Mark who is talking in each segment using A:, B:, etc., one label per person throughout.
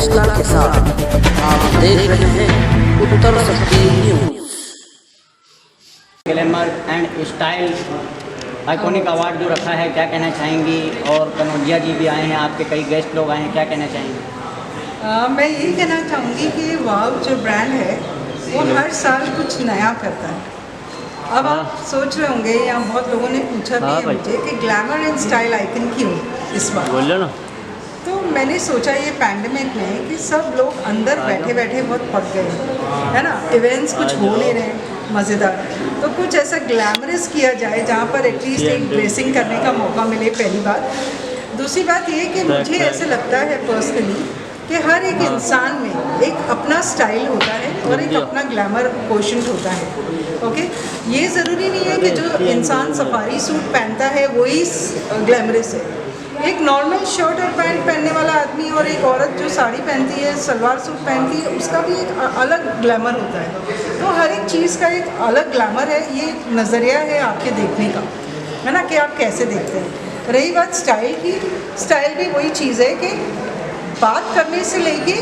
A: विस्तार के साथ आप देख रहे हैं उत्तर शक्ति news.
B: Glamour and style iconic award जो रखा है, क्या कहना चाहेंगी? और कनौजिया जी भी आए हैं, आपके कई गेस्ट लोग आए हैं, क्या कहना चाहेंगी?
C: मैं यही कहना चाहूँगी कि वाव जो ब्रांड है वो हर साल कुछ नया करता है। अब आप सोच रहे होंगे या बहुत लोगों ने पूछा भी है मुझे कि ग्लैमर एंड स्टाइल आइकन क्यों इस बार
B: बोलो ना।
C: तो मैंने सोचा ये पैंडेमिक में कि सब लोग अंदर बैठे बैठे बहुत पक गए है ना, इवेंट्स कुछ हो नहीं रहे मज़ेदार, तो कुछ ऐसा ग्लैमरस किया जाए जहाँ पर एटलीस्ट एक ड्रेसिंग करने का मौका मिले, पहली बात। दूसरी बात ये कि मुझे ऐसे लगता है पर्सनली कि हर एक इंसान में एक अपना स्टाइल होता है और एक अपना ग्लैमर कोशेंट होता है। ओके, ये ज़रूरी नहीं है कि जो इंसान सफारी सूट पहनता है वही ग्लैमरस है। एक नॉर्मल शर्ट और पैंट पहनने वाला आदमी और एक औरत जो साड़ी पहनती है, सलवार सूट पहनती है, उसका भी एक अलग ग्लैमर होता है। तो हर एक चीज़ का एक अलग ग्लैमर है, ये नज़रिया है आपके देखने का, है ना, कि आप कैसे देखते हैं। रही बात स्टाइल की, स्टाइल भी वही चीज़ है कि बात करने से लेके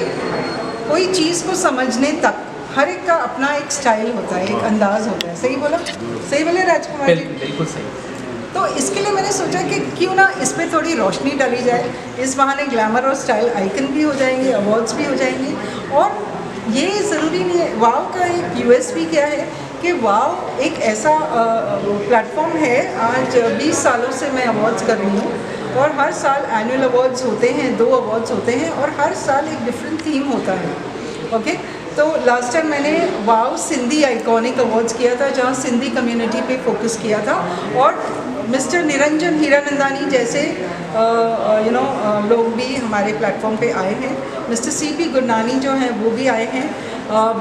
C: कोई चीज़ को समझने तक हर एक का अपना एक स्टाइल होता है, एक अंदाज़ होता है। सही बोला? सही बोले राजकुमार जी?
D: बिल्कुल सही।
C: तो इसके लिए मैंने सोचा कि क्यों ना इस पर थोड़ी रोशनी डाली जाए, इस बहाने ग्लैमर और स्टाइल आइकन भी हो जाएंगे, अवार्ड्स भी हो जाएंगे। और ये ज़रूरी नहीं है, वाव का एक यूएसपी क्या है कि वाव एक ऐसा प्लेटफॉर्म है। आज 20 सालों से मैं अवार्ड्स कर रही हूँ और हर साल एनुअल अवार्ड्स होते हैं, 2 अवार्ड्स होते हैं और हर साल एक डिफरेंट थीम होता है। ओके, तो लास्ट टाइम मैंने वाव सिंधी आइकॉनिक अवार्ड्स किया था जहाँ सिंधी कम्युनिटी पे फोकस किया था और मिस्टर निरंजन हीरानंदानी जैसे लोग भी हमारे प्लेटफॉर्म पे आए हैं। मिस्टर सीपी गुरनानी जो हैं वो भी आए हैं।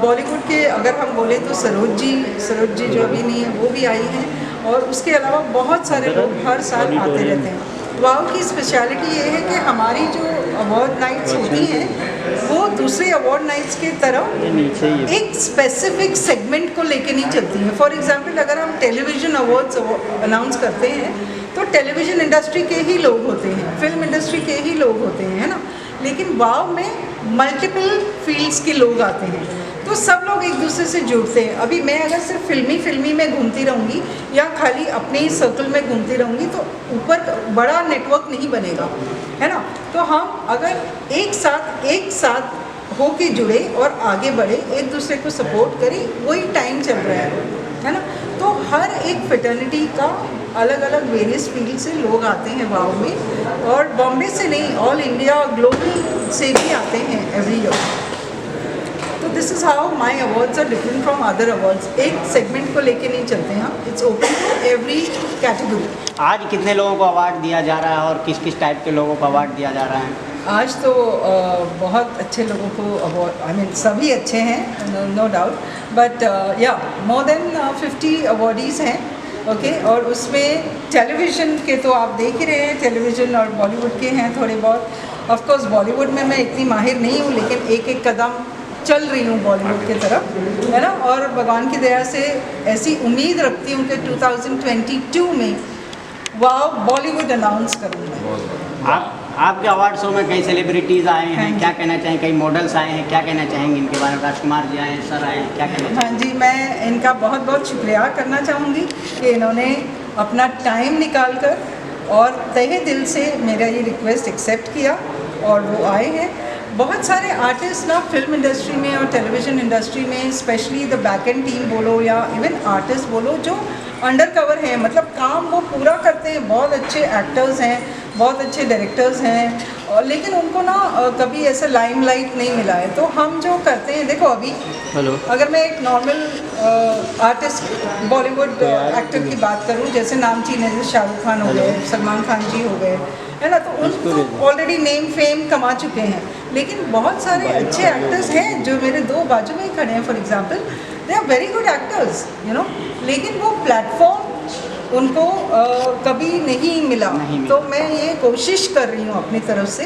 C: बॉलीवुड के अगर हम बोलें तो सरोज जी जो अभी नहीं है वो भी आई हैं। और उसके अलावा बहुत सारे लोग हर साल आते रहते हैं। वाव की स्पेशलिटी ये है कि हमारी जो अवार्ड नाइट्स होती हैं वो दूसरे अवार्ड नाइट्स की तरह एक स्पेसिफिक सेगमेंट को लेके नहीं चलती हैं। फॉर एग्जांपल अगर हम टेलीविज़न अवार्ड्स अनाउंस करते हैं तो टेलीविज़न इंडस्ट्री के ही लोग होते हैं, फिल्म इंडस्ट्री के ही लोग होते हैं, है ना। लेकिन वाव में मल्टीपल फील्ड्स के लोग आते हैं, तो सब लोग एक दूसरे से जुड़ते हैं। अभी मैं अगर सिर्फ फिल्मी में घूमती रहूँगी या खाली अपने ही सर्कल में घूमती रहूँगी तो ऊपर बड़ा नेटवर्क नहीं बनेगा, है ना। तो हम अगर एक साथ हो के जुड़े और आगे बढ़े, एक दूसरे को सपोर्ट करें, वही टाइम चल रहा है ना। तो हर एक फ्रेटर्निटी का अलग अलग वेरियस फील्ड से लोग आते हैं वाव में, और बॉम्बे से नहीं, ऑल इंडिया ग्लोबल से भी आते हैं एवरी ईयर। तो this is how my awards are different from other awards. एक सेगमेंट को लेके नहीं चलते हैं, it's open to every category.
B: आज कितने लोगों को अवार्ड दिया जा रहा है और किस किस टाइप के लोगों को अवार्ड दिया जा रहा है?
C: आज तो बहुत अच्छे लोगों को अवार्ड, आई मीन सभी अच्छे हैं, नो डाउट, बट या मोर देन 50 अवार्डीज़ हैं। ओके, और उसमें टेलीविज़न के तो आप देख ही रहे हैं, टेलीविज़न और बॉलीवुड के हैं थोड़े बहुत। ऑफ कोर्स बॉलीवुड में मैं इतनी माहिर नहीं हूँ, लेकिन एक कदम चल रही हूँ बॉलीवुड की तरफ, है ना। और भगवान की दया से ऐसी उम्मीद रखती हूँ कि 2022 में वाव बॉलीवुड अनाउंस करूँगा।
B: आपके अवार्ड शो में कई सेलिब्रिटीज़ आए हैं, क्या कहना चाहेंगे? कई मॉडल्स आए हैं, क्या कहना चाहेंगे इनके बारे में? राजकुमार जी आए हैं, सर आए हैं, क्या कहना चाहेंगे?
C: हाँ जी, मैं इनका बहुत बहुत शुक्रिया करना चाहूँगी कि इन्होंने अपना टाइम निकाल कर और तहे दिल से मेरा ये रिक्वेस्ट एक्सेप्ट किया और वो आए हैं। बहुत सारे आर्टिस्ट ना फिल्म इंडस्ट्री में और टेलीविज़न इंडस्ट्री में, specially the back and team बोलो या इवन आर्टिस्ट बोलो, जो अंडर कवर हैं, मतलब काम वो पूरा करते हैं, बहुत अच्छे एक्टर्स हैं, बहुत अच्छे डायरेक्टर्स हैं, और लेकिन उनको ना कभी ऐसा लाइमलाइट नहीं मिला है। तो हम जो करते हैं, देखो अभी अगर मैं एक नॉर्मल आर्टिस्ट बॉलीवुड एक्टर की बात करूं, जैसे नामचीन है, जैसे शाहरुख खान हो गए, सलमान खान जी हो गए, है ना, तो उनको ऑलरेडी नेम फेम कमा चुके हैं। लेकिन बहुत सारे अच्छे एक्टर्स हैं जो मेरे 2 बाजू में ही खड़े हैं, for example they are very good actors, you know, लेकिन वो प्लेटफॉर्म उनको कभी नहीं मिला। तो मैं ये कोशिश कर रही हूँ अपनी तरफ से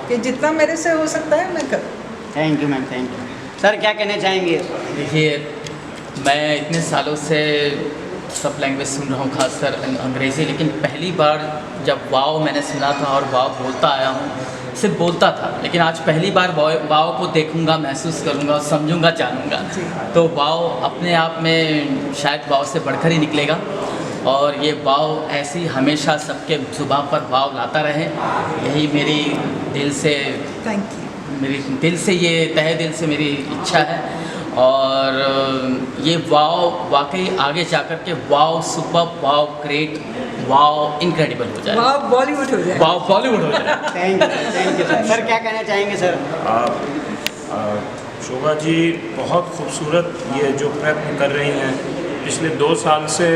C: कि जितना मेरे से हो सकता है मैं करूँ।
B: Thank you ma'am, thank you. Sir क्या कहना चाहेंगे?
D: देखिए, मैं इतने सालों से सब लैंग्वेज सुन रहा हूँ, खासकर अंग्रेज़ी, लेकिन पहली बार जब वाव मैंने सुना था और वाव बोलता आया हूँ, सिर्फ बोलता था, लेकिन आज पहली बार वाव को देखूंगा, महसूस करूंगा और समझूंगा, जानूंगा। तो वाव अपने आप में शायद वाव से बढ़कर ही निकलेगा और ये वाव ऐसी हमेशा सबके ज़ुबान पर वाव लाता रहे, यही मेरी दिल से
C: थैंक यू।
D: मेरी दिल से ये तहे दिल से मेरी इच्छा है। और ये वाव वाकई आगे जाकर के वाव सुपर, वाव ग्रेट, वाव इनक्रेडिबल हो जाए,
C: वाह बॉलीवुड हो जाए,
D: वाव बॉलीवुड हो जाए।
B: Thank you sir. सर क्या कहना चाहेंगे सर?
E: शोभा जी बहुत खूबसूरत ये जो प्रयत्न कर रही हैं पिछले 2 साल से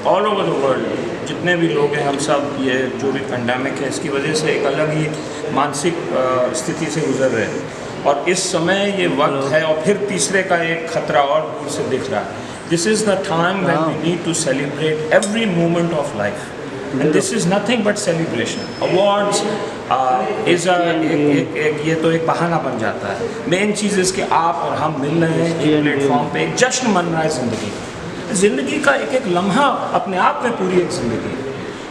E: ऑल ओवर द वर्ल्ड, जितने भी लोग हैं हम सब, ये जो भी पेंडेमिक है इसकी वजह से एक अलग ही मानसिक स्थिति से गुजर रहे हैं और इस समय ये वक्त है और फिर तीसरे का एक खतरा और दूर से दिख रहा है। This is the time when we need to celebrate every moment of life and this is nothing but celebration. Awards is ये तो एक बहाना बन जाता है। मेन चीज़ इसके आप और हम मिल रहे हैं एक प्लेटफॉर्म पे, एक जश्न मन रहा है ज़िंदगी का, एक एक लम्हा अपने आप में पूरी एक ज़िंदगी है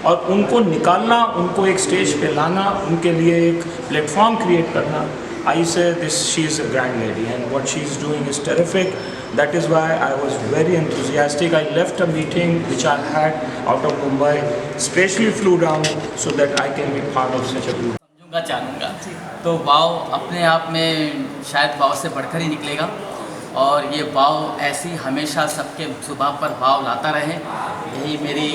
E: और उनको निकालना, उनको एक स्टेज पे लाना, उनके लिए एक प्लेटफॉर्म क्रिएट करना, I say this, she is a grand lady and what she is doing is terrific. That is why I was very enthusiastic. I left a meeting which I had out of Mumbai, specially flew down so that I can be part of such a group.
D: समझूंगा, जानूंगा। तो वाव अपने आप में शायद वाव से बढ़कर ही निकलेगा और ये वाव ऐसी हमेशा सबके ज़ुबान पर वाव लाता रहे, यही मेरी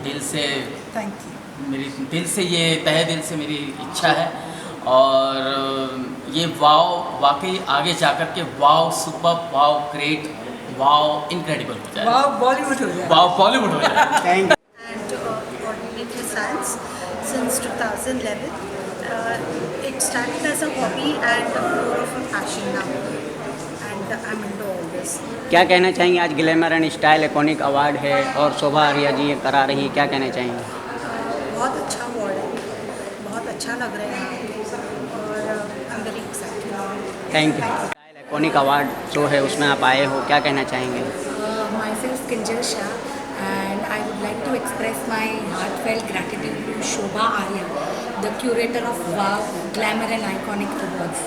D: दिल से
C: थैंक यू।
D: मेरी दिल से ये तहे दिल से मेरी इच्छा है। और ये वाव वाकई आगे जाकर के वाव सुपर, वाव ग्रेट, वाव इनक्रेडिबल हो जाए,
C: वाह बॉलीवुड हो जाए,
D: वाव बॉलीवुड हो जाए।
B: Thank
F: And coordinate with science since 2011. It started as a hobby and more of a passion now. And I'm into all this.
B: क्या कहना चाहेंगे? आज glamour and style iconic award है और शोभा आर्या जी ये करा रही है, क्या कहना चाहेंगे?
F: बहुत अच्छा अवार्ड है, बहुत अच्छा लग रहा है यहाँ पे और I'm very excited.
B: Thank you. Style iconic award जो है उसमें आप आए हो, क्या कहना चाहेंगे?
G: Myself Kinjal Shah, and I would like to express my heartfelt gratitude to Shobha Arya, the curator of WOW Glamour and Iconic Awards.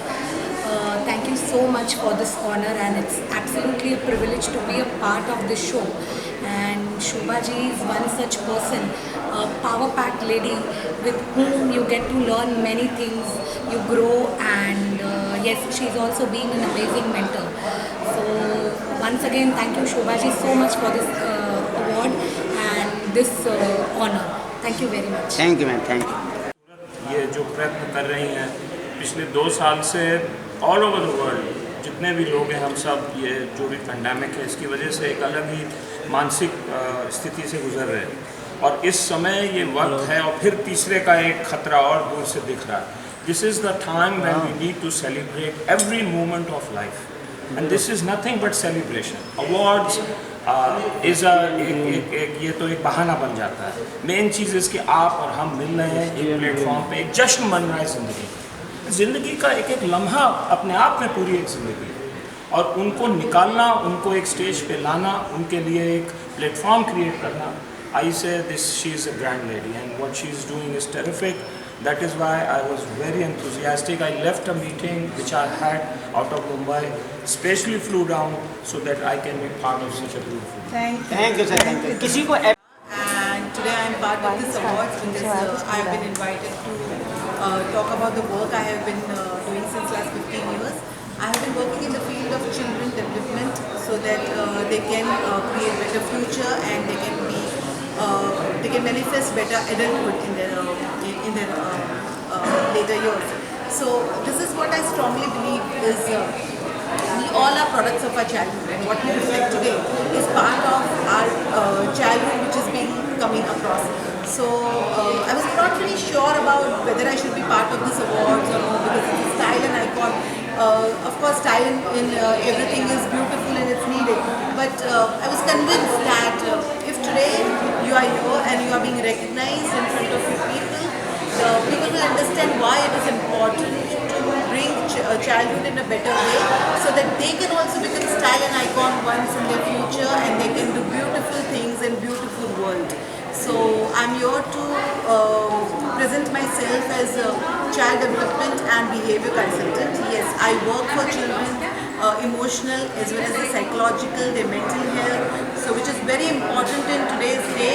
G: Thank you so much for this honor, and it's absolutely a privilege to be a part of this show. And Shobha ji is one such person, a power-packed lady with whom you get to learn many things, you grow, and yes, she's also being an amazing mentor. So once again, thank you Shobha ji so much for this award and this honor. Thank you very much.
B: Thank you ma'am, thank you.
E: ये जो प्रयत्न कर रही हैं पिछले 2 साल से all over the world, जितने भी लोग हैं हम सब, ये जो भी पेंडेमिक है इसकी वजह से एक अलग ही मानसिक स्थिति से गुजर रहे हैं और इस समय ये वक्त है और फिर तीसरे का एक खतरा और दूर से दिख रहा है। This is the time when we need to celebrate every moment of life and this is nothing but celebration. Awards is ये तो एक बहाना बन जाता है। मेन चीज़ इसके आप और हम मिल रहे हैं एक प्लेटफॉर्म पे, एक जश्न मन रहा है ज़िंदगी का, एक एक लम्हा अपने आप में पूरी एक ज़िंदगी है और उनको निकालना, उनको एक स्टेज पे लाना, उनके लिए एक प्लेटफॉर्म क्रिएट करना। I say this, she is a grand lady and what she is doing is terrific. That is why I was very enthusiastic. I left a meeting which I had out of Mumbai, specially flew down so that I can be part of such a beautiful.
B: Thank you sir, thank you. किसी को
H: And today I am part of this awards because I have been invited to talk about the work I have been doing since last 15 years. I have been working in the field of children development so that they can create better future and they can manifest better adulthood in their later years. So this is what I strongly believe is we all are products of our childhood, and what we reflect today is part of our childhood which is being coming across. So I was not really sure about whether I should be part of this awards or not because it's a style and icon. Of course, style in everything is beautiful and it's needed. But I was convinced that if today you are here and you are being recognized in front of people, people will understand why it is important to bring childhood in a better way, so that they can also become style and icon once in their future, and they can do beautiful things in beautiful world. So I'm here to present myself as a child development and behavior consultant. Yes, I work for children, emotional as well as the psychological, their mental health. So which is very important in today's day,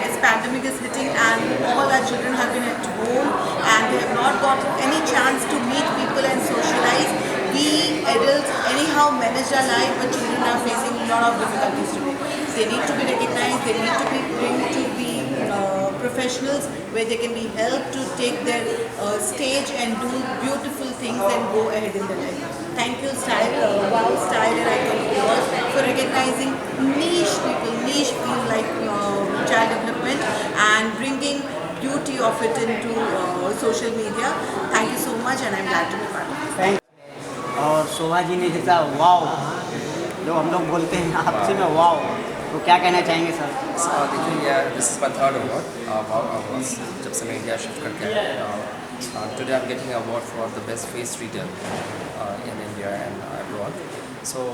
H: as pandemic is hitting and all our children have been at home and they have not got any chance to meet people and socialize. We adults anyhow manage our life, but children are facing a lot of difficulties today. They need to be recognized, they need to be brought to be professionals where they can be helped to take their stage and do beautiful things and go ahead in the life. Thank you, Wow Style and Iconic Awards, for recognizing niche people, niche field like child development and bringing beauty of it into social media. Thank you so much, and I'm glad to be part of it.
B: Thank. और शोभा जी ने जैसा वाव जो हम लोग बोलते हैं आपसे में वाव, तो क्या कहना चाहेंगे सर?
I: देखिए, this is my third award wow awards जब से मैं इंडिया शिफ्ट करके आया। Today I am getting award for the best face reader in India and abroad. So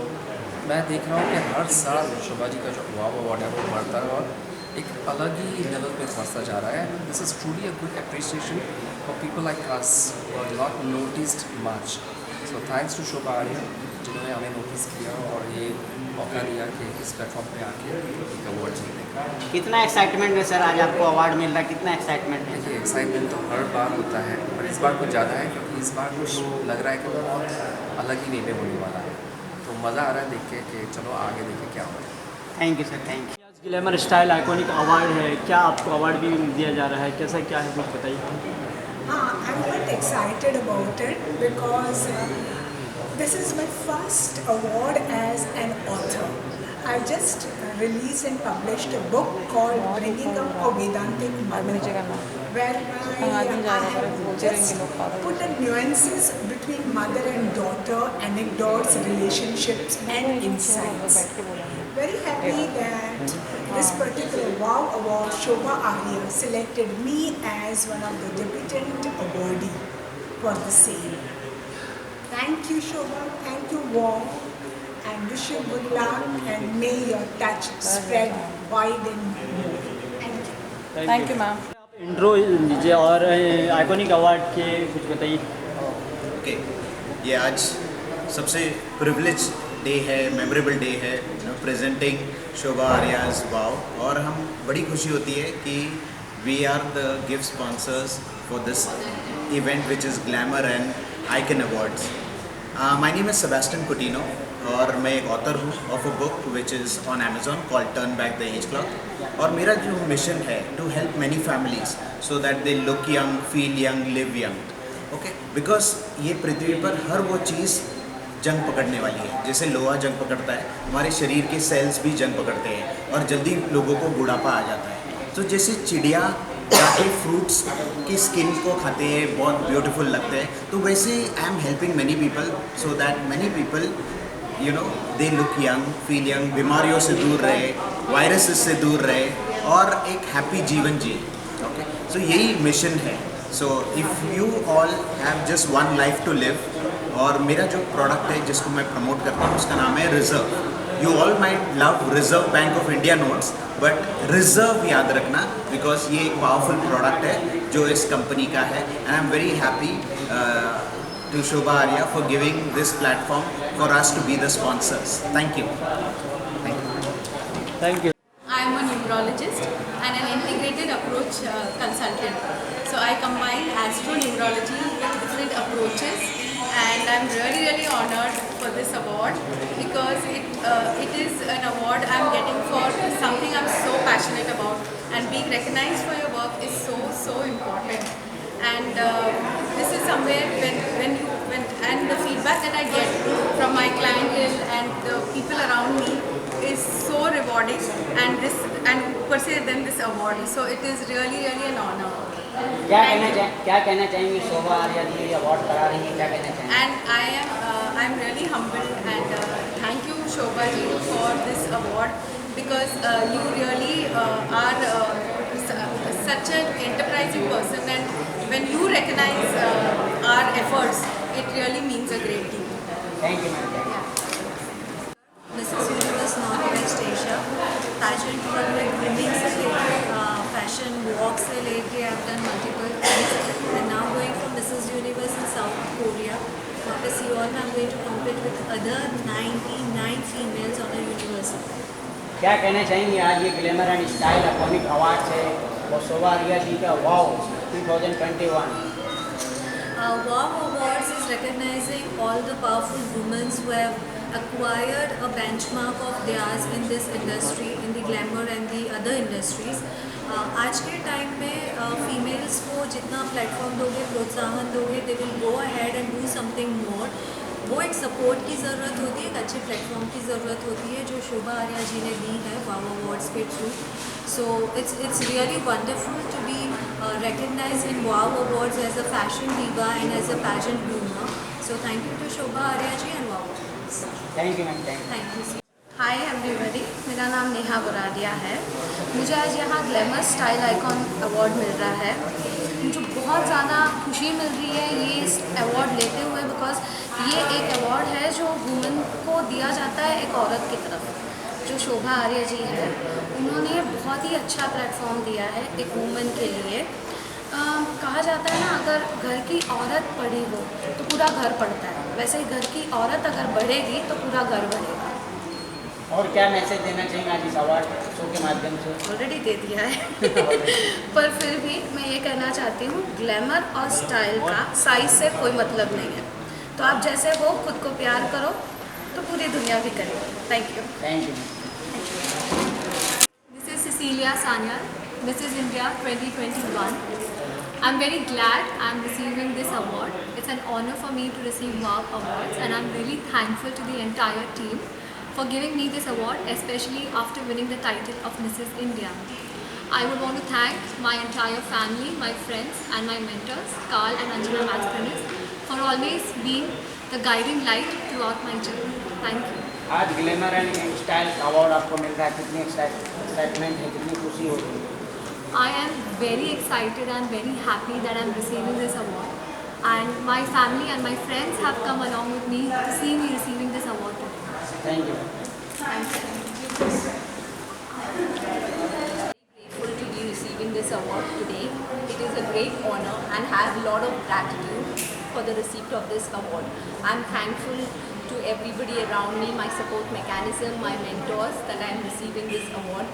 I: मैं देख रहा हूँ कि हर साल शोभा जी का जो वाव अवार्ड है वो बढ़ता है और एक अलग ही लेवल पे पहुँचता जा रहा है। This is truly a good appreciation for people like us who are not noticed much. So thanks to Shobha Arya जिन्होंने हमें नोटिस किया और ये मौका दिया कि इस प्लेटफॉर्म पे आके एक अवार्ड जीतने का।
B: कितना एक्साइटमेंट है सर, आज आपको अवार्ड मिल रहा है, कितना एक्साइटमेंट है?
I: देखिए, एक्साइटमेंट तो हर बार होता है, पर इस बार कुछ ज़्यादा है क्योंकि इस बार कुछ लग रहा है कि बहुत अलग ही वे में होने वाला है। तो मज़ा आ रहा है देख के कि चलो आगे देखें क्या होगा।
B: Thank you sir, thank you.
J: आज ग्लैमर स्टाइल आइकॉनिक अवार्ड है, क्या आपको अवार्ड भी दिया जा रहा है, कैसा क्या है कुछ बताइए।
K: I'm quite excited about it because this is my first award as an author. I just released and published a book called Bringing Up a Vedantic Mother, where I have just put the nuances between mother and daughter, anecdotes, relationships and insights. Very happy that this particular Wow Award, Shobha Arya selected me as one of the debutant awardee for the same. Thank you, Shobha. Thank you, Wow. And wish you good luck and may your touch spread wide and more. Thank you.
J: Thank you ma'am. Intro दीजिए और iconic award के कुछ बताइए।
L: Okay, ये आज सबसे privilege day है, memorable day है, प्रेजेंटिंग शोभा आर्याज वाव, और हम बड़ी खुशी होती है कि we are the gift sponsors for this event which is glamour and icon awards. My name is Sebastian Coutinho और मैं एक ऑथर हूँ of a book which is on Amazon called turn back the age clock. और मेरा जो mission है to help many families so that they look young, feel young, live young. Okay, because ये पृथ्वी पर हर वो चीज़ जंग पकड़ने वाली है। जैसे लोहा जंग पकड़ता है, हमारे शरीर के सेल्स भी जंग पकड़ते हैं और जल्दी लोगों को बुढ़ापा आ जाता है। तो जैसे चिड़िया जाके फ्रूट्स की स्किन को खाते हैं, बहुत ब्यूटीफुल लगते हैं, तो वैसे I am helping many people so that many people you know they look young, feel young, बीमारियों से दूर रहे, वायरसेस से दूर रहे और एक हैप्पी जीवन जिए। ओके, सो यही मिशन है। So if you all have just one life to live, और मेरा जो प्रोडक्ट है जिसको मैं प्रमोट करता हूँ उसका नाम है reserve. You all might love reserve bank of India notes, but reserve याद रखना बिकॉज ये एक पावरफुल प्रोडक्ट है जो इस कंपनी का है। And I am very happy to Shobha Arya for giving this platform for us to be the sponsors. Thank you. Thank you.
J: Thank you.
M: I am a numerologist and an integrated approach consultant. So I combine astro-numerology with different approaches, and I'm really honored for this award because it is an award I'm getting for something I'm so passionate about, and being recognized for your work is so important. And this is somewhere when the feedback that I get from my clientele and the people around me is so rewarding, and ऊपर से then this award, so it is really an honor.
B: क्या कहना चाहेंगे शोभा Arya ji award करा रही है, क्या कहना चाहेंगे?
M: And I am really humbled, and thank you Shobha ji for this award because you really are such an enterprising person, and when you recognize our efforts, it really means a great deal.
B: Thank you ma'am.
F: Mrs. Universe Northwest Asia, pageant with women से लेके fashion walk से लेके I've done multiple things and now going for Mrs. Universe in South Korea. After Seoul I'm going to compete with other 99 females on a university.
B: क्या कहना चाहेंगे आज ये glamour and style अकॉनिक award है और शोभा आर्या जी का वाव 2021?
F: WOW Awards is recognizing all the powerful women who have acquired a benchmark of theirs in this industry, in the glamour and the other industries. आज के टाइम में फीमेल्स को जितना platform दोगे, प्रोत्साहन दोगे, they will go ahead and do something more. वो एक सपोर्ट की ज़रूरत होती है, एक अच्छे प्लेटफॉर्म की ज़रूरत होती है जो शोभा आर्या जी ने दी है WOW Awards के through. So it's really wonderful to be recognized in WOW Awards as a fashion diva and as a pageant bloomer. So thank you to Shobha Arya ji and WOW Awards.
B: Thank you ma'am.
F: Thank you.
M: Hi everybody, मेरा नाम नेहा बुरादिया है। मुझे आज यहाँ glamour style icon award मिल रहा है। मुझे बहुत ज़्यादा खुशी मिल रही है ये इस अवार्ड लेते हुए, बिकॉज ये एक अवार्ड है जो वुमेन को दिया जाता है एक औरत की तरफ। जो शोभा आर्या जी है उन्होंने बहुत ही अच्छा प्लेटफॉर्म दिया है एक वुमेन के लिए। कहा जाता है ना, अगर घर की औरत पढ़ी हो तो पूरा घर पढ़ता है, वैसे ही घर की औरत अगर बढ़ेगी तो पूरा घर बढ़ेगा।
B: और क्या मैसेज देना चाहिए आज इस अवार्ड शो के माध्यम से?
M: ऑलरेडी दे दिया है पर फिर भी मैं ये कहना चाहती हूँ, ग्लैमर और स्टाइल का साइज से कोई मतलब नहीं है। तो आप जैसे हो, खुद को प्यार करो तो पूरी दुनिया भी करेगी। Thank you.
B: Thank you.
M: This is Cecilia Sanyal, Mrs. India 2021. I'm very glad I'm receiving this award. It's an honor for me to receive WOW Awards, and I'm really thankful to the entire team for giving me this award, especially after winning the title of Mrs. India. I would want to thank my entire family, my friends and my mentors, Carl and Anjana Mascanis, for always being the guiding light throughout my journey. Thank you.
B: आज glamour and style award आपको मिल रहा है, कितनी excitement है, कितनी खुशी हो रही है?
M: I am very excited and very happy that I'm receiving this award, and my family and my friends have come along with me to see me receiving this award today.
B: Thank you.
M: Thank you.
F: Grateful to be receiving this award today. It is a great honor and have a lot of gratitude for the receipt of this award. I'm thankful to everybody around me, my support mechanism, my mentors, that I'm receiving this award.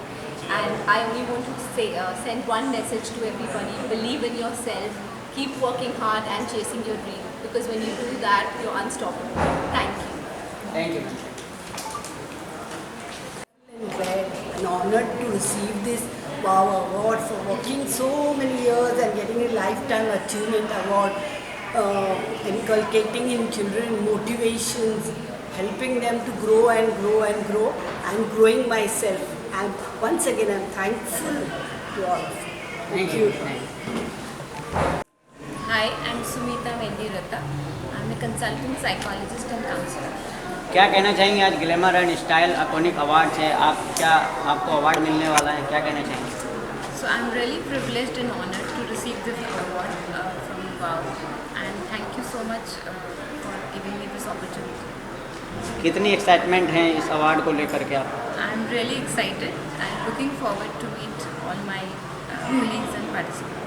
F: And I only want to say, send one message to everybody: believe in yourself, keep working hard and chasing your dream, because when you do that, you're unstoppable. Thank you.
B: Thank you.
N: And honored to receive this WOW Award for working so many years and getting a Lifetime Achievement Award, inculcating in children motivations, helping them to grow and grow and grow, and growing myself. And once again, I'm thankful to all of you. Thank you.
F: Hi, I'm Sumita Vendiratta. I'm a consultant psychologist and counselor.
B: क्या कहना चाहेंगे आज glamour and style अकॉनिक award है, आपको award मिलने वाला है, क्या कहना चाहेंगे?
F: So I'm really privileged and honored to receive this award from WOW, and thank you so much for giving me this opportunity.
B: कितनी एक्साइटमेंट है इस अवार्ड को लेकर के आप?
F: I'm really excited and looking forward to meet all my colleagues and participants.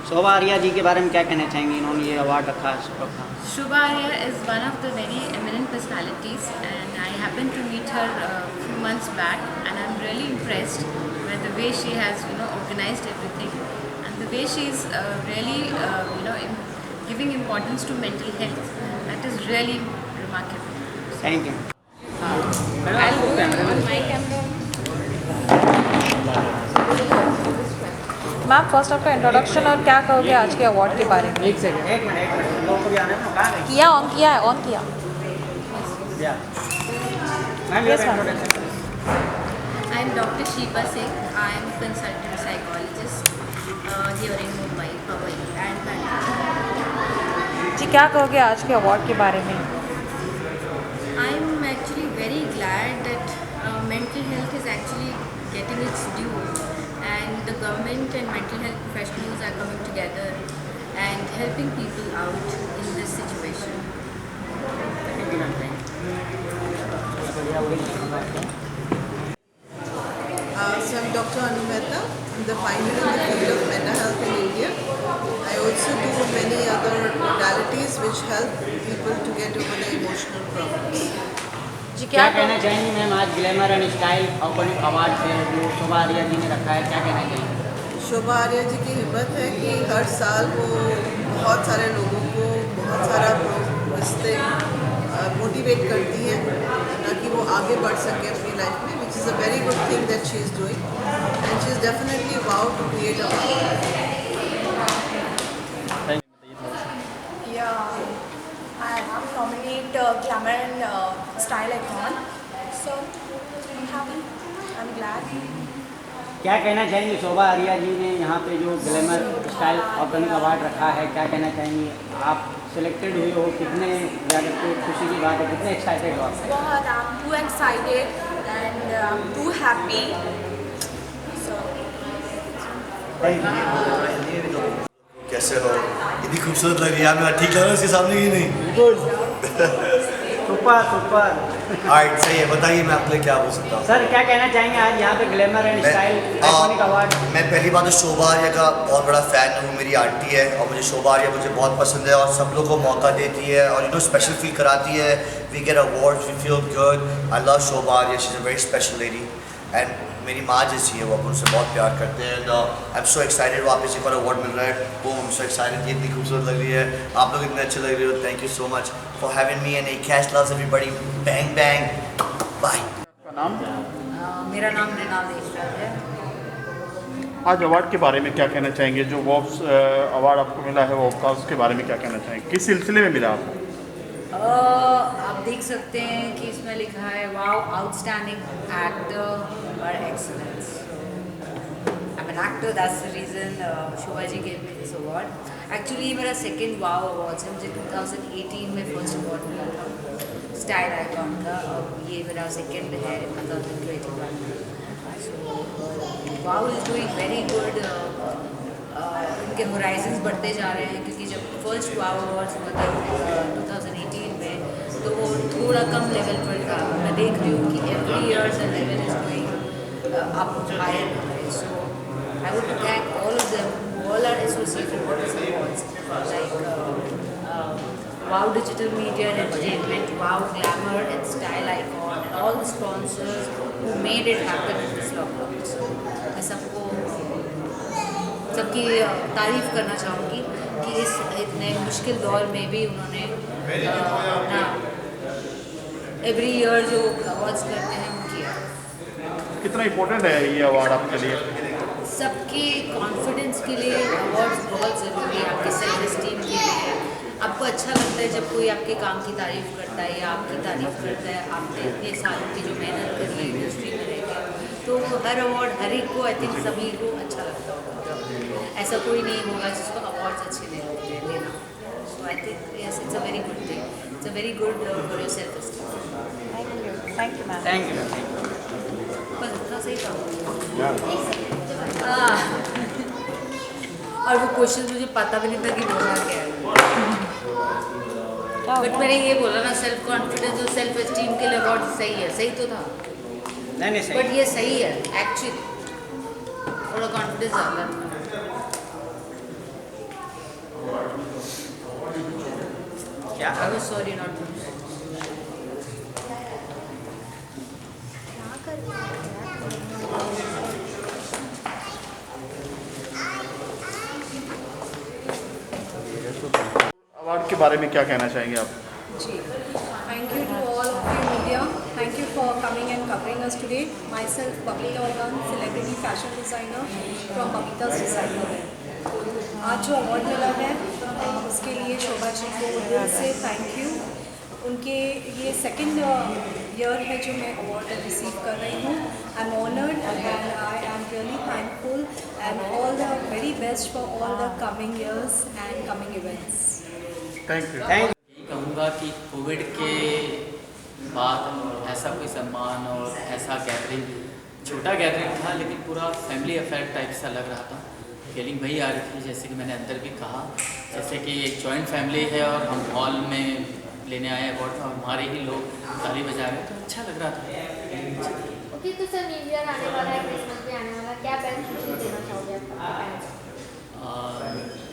B: शोभा आर्या जी के बारे में क्या कहना चाहेंगे, इन्होंने ये अवार्ड रखा है?
F: Shobha Arya is one of the very eminent personalities, and I happened to meet her a few months back, and I'm really impressed with the way she has, organized everything, and the way she's really, giving importance to mental health. That is really remarkable.
B: Thank you.
F: I'll do it on my camera.
O: Ma'am, first आपका introduction और क्या कहोगे आज के award के बारे में?
B: एक मिनट लोगों को भी आना है ना, कहाँ गई?
O: किया ऑन किया है, ऑन किया।
B: Yes, ma'am.
F: I am Dr. Shiba Singh. I am a consultant psychologist here in Mumbai, Hawaii, and Bangalore.
O: जी, क्या कहोगे आज के अवार्ड के बारे में?
F: I am actually very glad that mental health is actually getting its due, and the government and mental health professionals are coming together and helping people out in this situation.
H: So I'm Dr. Anu Mehta. I'm the founder in the field of mental health in India. I also do many other modalities which help people to get over their emotional problems.
B: क्या कहना चाहेंगी ma'am, आज glamour and style iconic award से जो शोभा आर्या जी ने रखा है, क्या कहना चाहेंगी?
H: शोभा आर्या जी की हिम्मत है कि हर साल वो बहुत सारे लोगों को बहुत सारा इससे मोटिवेट करती है ताकि वो आगे बढ़ सके अपनी लाइफ में, which is a very good thing that she is doing and she is definitely wow to create a
P: I have nominated Glamour and Style Icon. So I'm happy. I'm glad.
B: क्या कहना चाहेंगे, शोभा आर्या जी ने यहाँ पे जो glamour style iconic award रखा है, क्या कहना चाहेंगी? आप सिलेक्टेड हुए हो, कितने ज़्यादा खुशी की बात है, कितने एक्साइटेड हो आप?
P: बहुत, I'm too excited and I'm too happy. So.
Q: कैसे हो? इतनी खूबसूरत लग रही है, मैं ठीक लग रहा है उसके सामने की नहीं?
B: Super super.
Q: Alright, सही है, बताइए मैं आपके लिए क्या बोल सकता हूँ?
B: सर क्या कहना चाहेंगे आज यहाँ पे glamour and style iconic award?
Q: मैं पहली बात तो शोभा आर्या का बहुत बड़ा फ़ैन हूँ, मेरी आंटी है और मुझे शोभा आर्या मुझे बहुत पसंद है और सब लोग को मौका देती है और स्पेशल फील कराती है. We get awards, we feel good. I love Shobha Arya, she is a very special lady and मेरी माँ जैसी है, वो अपन उनसे बहुत प्यार करते हैं. And I am so excited, वापस एक और अवार्ड मिल रहा है, वो हम सो एक्साइटेड कि इतनी खूबसूरत लग रही है, आप लोग इतने अच्छे लग रहे हो. Thank you so much for having me and Acast loves everybody. Bang bang bye.
R: मेरा नाम मृणाल देशराज है.
S: आज अवार्ड के बारे में क्या कहना चाहेंगे? जो वॉब्स अवार्ड आपको मिला है वॉब का, उसके बारे में क्या कहना चाहेंगे? किस सिलसिले में मिला आपको?
R: आप देख सकते हैं कि इसमें लिखा है वाओ आउटस्टैंडिंग एक्टर और excellence. I am an actor, that's the reason Shobha ji gave me this award. Actually मेरा सेकंड वाओ अवार्ड है, मुझे 2018 में फर्स्ट अवार्ड मिला था स्टाइल आइकॉन का, और ये मेरा सेकंड है 2021 में. So wow is doing very good. उनके होराइजन्स बढ़ते जा रहे हैं क्योंकि जब फर्स्ट वाओ अवार्ड्स हुआ था 2018 में तो वो थोड़ा कम लेवल पर था. मैं देख रही हूँ कि every year the level is going up higher. So I would thank all of them, all are associated with this awards, like Wow Digital Media and Entertainment, Wow Glamour and Style Icon, and all the sponsors who made it happen in this lockdown. So मैं सबकी तारीफ़ करना चाहूँगी कि इस इतने मुश्किल दौर में भी उन्होंने अपना एवरी ईयर जो अवार्ड्स करते हैं वो किया.
S: कितना इम्पोर्टेंट है ये अवार्ड आपके लिए?
R: सबके कॉन्फिडेंस के लिए अवार्ड्स बहुत ज़रूरी है, आपके सेल्फ एस्टीम के लिए. आपको अच्छा लगता है जब कोई आपके काम की तारीफ़ करता है या आपकी तारीफ़ करता है, आपने इतने सालों की जो मेहनत करी है इंडस्ट्री में रह के, तो हर अवार्ड हर एक को आई थिंक सभी को अच्छा लगता होगा. ऐसा कोई नहीं होगा जिसको अवार्ड्स अच्छे नहीं लगते लेना. So I think yes, it's a very good thing. It's a very good for your self esteem.
O: Thank you ma'am.
B: Thank you.
R: बस इतना सही था. और वो क्वेश्चन मुझे पता भी नहीं था कि बोलना क्या है, बट मैंने ये बोला ना, सेल्फ कॉन्फिडेंस और सेल्फ एस्टीम के लिए अवार्ड सही है. सही तो था
B: नहीं सही,
R: बट ये सही है एक्चुअली. थोड़ा कॉन्फिडेंस ज़्यादा था.
B: क्या?
R: I was sorry not to.
S: Award के बारे में क्या कहना चाहेंगे आप?
T: जी, thank you to all of you media. Thank you for coming and covering us today. Myself, Babita Organ, celebrity fashion designer from Babita's Designer Wear. आज जो award मिला है उसके लिए शोभा जी को दिल से थैंक यू. उनके ये सेकंड ईयर है जो मैं अवार्ड रिसीव कर रही हूँ. I am honoured and I am really thankful and all the very best for all the coming years and coming events.
S: Thank you.
D: कहूँगा कि कोविड के बाद ऐसा कोई सम्मान और ऐसा गैदरिंग, छोटा गैदरिंग था लेकिन पूरा फैमिली अफेयर टाइप सा लग रहा था. फीलिंग वही आ रही थी जैसे कि मैंने अंदर भी कहा, जैसे कि एक जॉइंट फैमिली है और हम हॉल में लेने आए अवार्ड और हमारे ही लोग ताली बजा रहे तो अच्छा लग रहा था।
U: ओके, तो सर न्यू ईयर आने वाला है, क्रिसमस भी आने वाला है, क्या बेस्ट विशेस देना चाहोगे आप?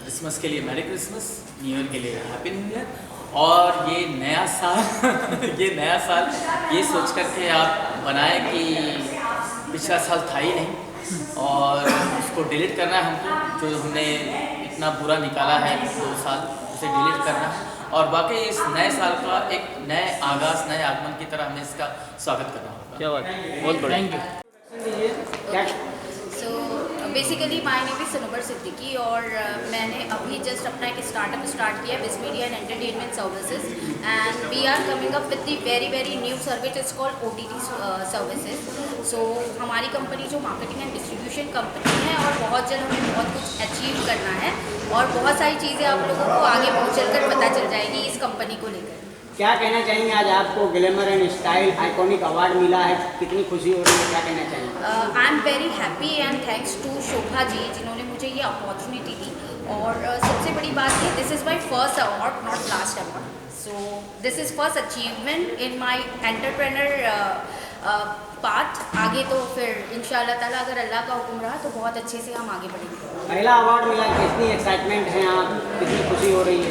D: क्रिसमस के लिए मैरी क्रिसमस, न्यू ईयर के लिए हैप्पी न्यू ईयर, और ये नया साल ये सोच कर के आप बनाए कि पिछला साल था ही नहीं और उसको डिलीट करना है हमको, जो हमने इतना बुरा निकाला है 2 साल, उसे डिलीट करना है और वाकई इस नए साल का एक नए आगाज़, नए आगमन की तरह हमें इसका स्वागत करना होगा।
J: क्या बात, बहुत बढ़िया।
D: Thank you.
V: So basically my name is Sanobar Siddiqui और मैंने अभी जस्ट अपना एक स्टार्टअप स्टार्ट किया Wiz media and entertainment services and we are coming up with the very new service is called OTT services. So हमारी कंपनी जो marketing and distribution company है और बहुत जल्द हमें बहुत कुछ अचीव करना है और बहुत सारी चीज़ें आप लोगों को आगे चल कर पता चल जाएगी इस कंपनी को लेकर।
B: क्या कहना चाहेंगे, आज आपको glamour and style iconic award मिला है, कितनी खुशी हो रही है, क्या कहना चाहेंगे?
V: I am very happy and thanks to Shobha ji जिन्होंने मुझे ये अपॉर्चुनिटी दी और सबसे बड़ी बात है this is my first award not last award. So this is first achievement in my entrepreneur part. आगे तो फिर इंशाल्लाह ताला अगर अल्लाह का हुक्म रहा तो बहुत अच्छे से हम आगे बढ़ेंगे।
B: पहला अवार्ड मिला, कितनी एक्साइटमेंट है आप, कितनी खुशी हो रही है?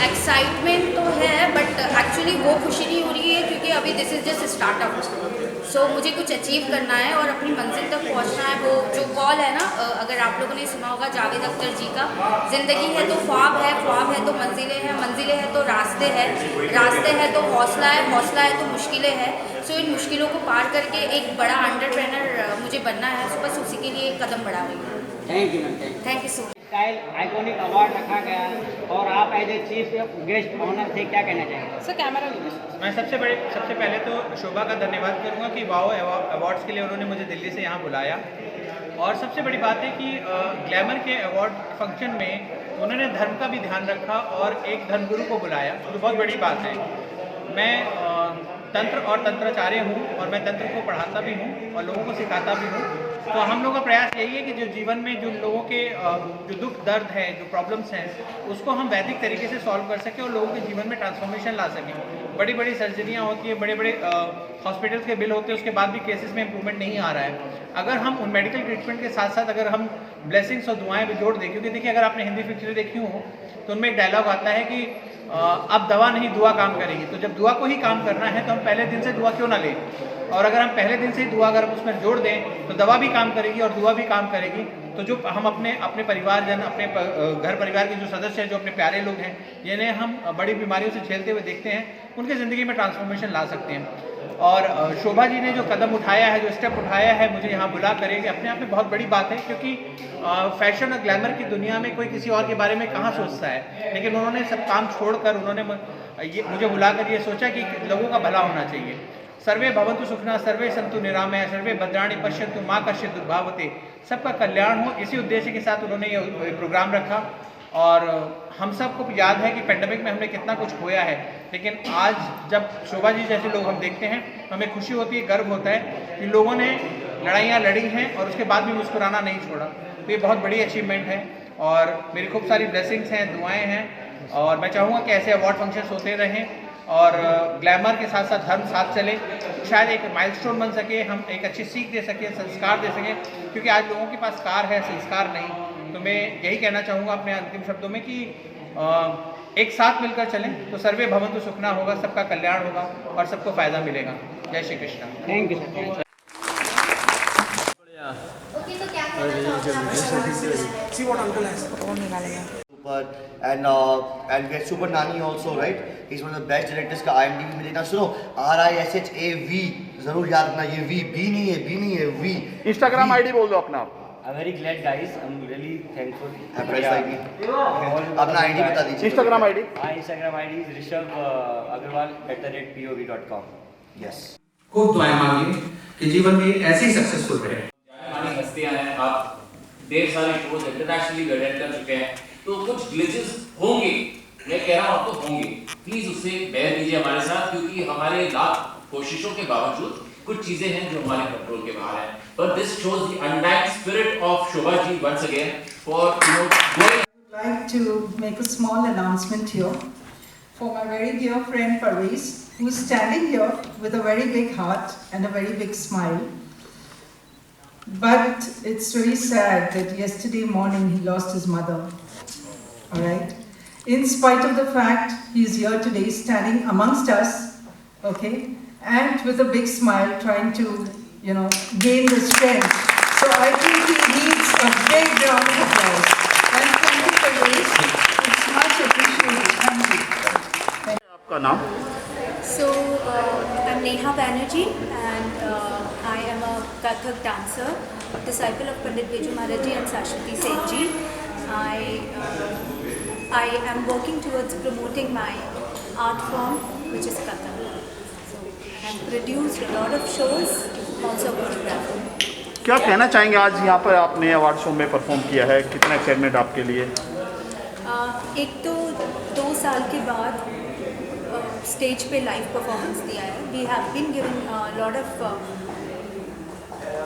V: एक्साइटमेंट तो है बट एक्चुअली वो खुशी नहीं हो रही है क्योंकि अभी दिस इज़ जस्ट स्टार्टअप। सो मुझे कुछ अचीव करना है और अपनी मंजिल तक पहुंचना है। वो जो कॉल है ना, अगर आप लोगों ने सुना होगा जावेद अख्तर जी का, ज़िंदगी है तो ख्वाब है, ख्वाब है तो मंजिलें हैं, मंजिलें हैं तो रास्ते हैं, रास्ते हैं तो हौसला है, हौसला है तो मुश्किलें हैं। सो इन मुश्किलों को पार करके एक बड़ा एंटरप्रेनर मुझे बनना है, सो बस उसी के लिए एक कदम बढ़ा रही हूँ।
B: Thank you ma'am.
V: Thank you so much.
B: Style iconic award रखा गया और आप as a chief guest honour थे, क्या कहना चाहेंगे?
U: सर कैमरा
W: मैं सबसे पहले तो शोभा का धन्यवाद करूंगा कि वाओ अवार्ड्स के लिए उन्होंने मुझे दिल्ली से यहाँ बुलाया और सबसे बड़ी बात है कि ग्लैमर के अवार्ड फंक्शन में उन्होंने धर्म का भी ध्यान रखा और एक धर्मगुरु को बुलाया, तो बहुत बड़ी बात है। मैं तंत्र और तंत्राचार्य हूँ और मैं तंत्र को पढ़ाता भी हूँ और लोगों को सिखाता भी हूँ। तो हम लोगों का प्रयास यही है कि जो जीवन में जो लोगों के जो दुख दर्द है, जो प्रॉब्लम्स हैं, उसको हम वैदिक तरीके से सॉल्व कर सकें और लोगों के जीवन में ट्रांसफॉर्मेशन ला सकें। बड़ी बड़ी सर्जरियाँ होती है, बड़े बड़े हॉस्पिटल्स के बिल होते हैं, उसके बाद भी केसेस में इंप्रूवमेंट नहीं आ रहा है। अगर हम उन मेडिकल ट्रीटमेंट के साथ साथ अगर हम ब्लेसिंग्स और दुआएं भी जोड़ दें, क्योंकि देखिए अगर आपने हिंदी पिक्चर देखी हो तो उनमें एक डायलॉग आता है कि अब दवा नहीं दुआ काम करेगी। तो जब दुआ को ही काम करना है तो हम पहले दिन से दुआ क्यों ना लें, और अगर हम पहले दिन से ही दुआ अगर हम उसमें जोड़ दें तो दवा भी काम करेगी और दुआ भी काम करेगी। तो जो हम अपने परिवारजन, अपने घर परिवार के जो सदस्य हैं, जो अपने प्यारे लोग हैं, जिन्हें हम बड़ी बीमारियों से झेलते हुए देखते हैं, उनकी ज़िंदगी में ट्रांसफॉर्मेशन ला सकते हैं। और शोभा जी ने जो कदम उठाया है, जो स्टेप उठाया है, मुझे यहाँ बुला करेंगे, अपने आप में बहुत बड़ी बात है, क्योंकि फैशन और ग्लैमर की दुनिया में कोई किसी और के बारे में कहाँ सोचता है, लेकिन उन्होंने सब काम छोड़कर उन्होंने मुझे बुलाकर ये सोचा कि लोगों का भला होना चाहिए। सर्वे भवन्तु सुखिनः, सर्वे सन्तु निरामया, सर्वे भद्राणि पश्यन्तु मा कश्चित् दुर्भावते, सबका कल्याण हो, इसी उद्देश्य के साथ उन्होंने ये प्रोग्राम रखा। और हम सबको याद है कि पेंडेमिक में हमने कितना कुछ खोया है, लेकिन आज जब शोभा जी जैसे लोग हम देखते हैं, हमें खुशी होती है, गर्व होता है कि लोगों ने लड़ाइयाँ लड़ी हैं और उसके बाद भी मुस्कुराना नहीं छोड़ा। तो ये बहुत बड़ी अचीवमेंट है और मेरी खूब सारी ब्लेसिंग्स हैं, दुआएँ हैं, और मैं चाहूँगा कि ऐसे अवार्ड फंक्शंस होते रहें और ग्लैमर के साथ साथ धर्म साथ चले, शायद एक माइलस्टोन बन सके, हम एक अच्छी सीख दे सकें, संस्कार दे सकें, क्योंकि आज लोगों के पास कार है, संस्कार नहीं। तो मैं यही कहना चाहूँगा अपने अंतिम शब्दों में कि एक साथ मिलकर चलें तो सर्वे भवन्तु सुखिनः होगा, सबका कल्याण होगा और सबको फ़ायदा मिलेगा। जय Shri Krishna.
B: Thank you.
Q: And we had Super Nani also, right? He's one of the best directors का IMDb में देखना सुनो, RISHAV जरूर याद रखना, ये V नहीं है V।
S: Instagram ID बोल दो अपना आप।
X: I'm very glad guys, I'm really thankful.
Q: अपना ID बता दीजिए।
S: Instagram ID?
X: Instagram ID is rishabh@pov.com.
Q: Yes.
Y: खूब दुआएं मांगिए कि जीवन में ऐसे ही सक्सेसफुल रहे।
Z: हमारी हस्तियां हैं, आप ढेर सारे शोज इंटरनेशनली अटेंड कर चुके हैं, तो कुछ ग्लिचेस होंगे, मैं कह रहा हूँ आपको होंगे, प्लीज उससे बेयर कीजिए हमारे साथ, क्योंकि हमारे लाख कोशिशों के बावजूद कुछ चीजें हैं जो हमारे कंट्रोल के बाहर हैं। But this shows the undying spirit of Shobha ji once again for going.
C: I would like to make a small announcement here. for my very dear friend Parvez, who's standing here with a very big heart and a very big smile. But it's very sad that yesterday morning he lost his mother. All right? In spite of the fact he is here today standing amongst us, okay, and with a big smile trying to, gain the strength. So I think he needs a big round of applause. And thank you for this. It's much appreciated. Thank you.
S: आपका नाम?
P: So, I'm Neha Banerjee and I am a Kathak dancer, disciple of Pandit Biju Maharaji and Sashwati Senji. I am working towards promoting my art form, which is Kathak. So, I've produced a lot of shows, also choreographed.
S: क्या कहना चाहेंगे आज यहाँ पर आपने award show में perform किया है, कितना एक्साइटमेंट आपके लिए?
P: एक तो 2 साल के बाद स्टेज पे लाइव परफॉर्मेंस दिया है. We have been giving lot of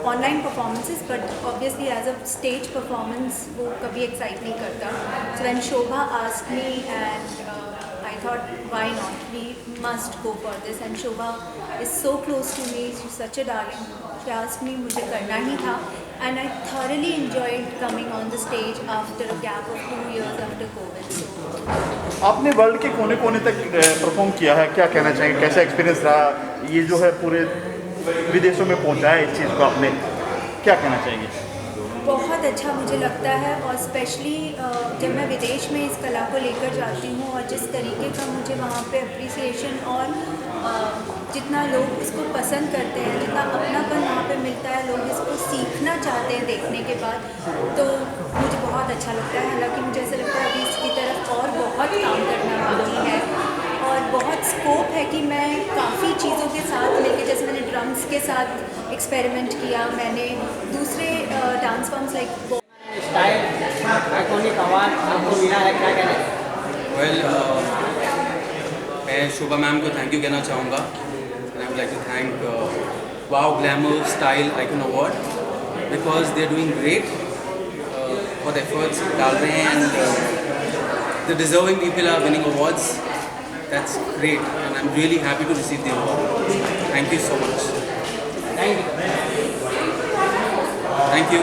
P: online performances, but obviously as a stage performance वो कभी एक्साइट नहीं करता. So when Shobha asked me and I thought, why not? We must go for this. And Shobha is so close to me. She's such a darling. She asked me, मुझे करना ही था. And I thoroughly enjoyed coming on the stage after a gap of 2 years after COVID. So,
S: आपने world के कोने-कोने तक perform किया है, क्या कहना चाहेंगे? कैसा एक्सपीरियंस रहा? ये जो है पूरे विदेशों में पहुंचा है इस चीज़ को आपने, क्या कहना चाहेंगे?
P: बहुत अच्छा मुझे लगता है, और स्पेशली जब मैं विदेश में इस कला को लेकर जाती हूँ और जिस तरीके का मुझे वहाँ पे अप्रिसिएशन और जितना लोग इसको पसंद करते हैं, जितना अपनापन वहाँ पे मिलता है, लोग इसको सीखना चाहते हैं देखने के बाद, तो मुझे बहुत अच्छा लगता है. हालांकि मुझे ऐसा लगता है अभी इसकी तरफ और बहुत काम करना बाकी है और बहुत स्कोप है कि मैं काफ़ी चीज़ों के साथ मिलकर, जैसे मैंने ड्रम्स के साथ एक्सपेरिमेंट किया, मैंने दूसरे dance forms like
B: iconic award आपको मिला है, क्या कहना है?
A: वेल, मैं शोभा मैम को थैंक यू कहना चाहूँगा. I would like to thank wow glamour style icon award because they are doing great. बहुत एफर्ट्स डाल रहे हैं and the deserving people are winning awards. That's great, and I'm really happy to receive the award. Thank you so much.
B: Thank you.
A: Thank you.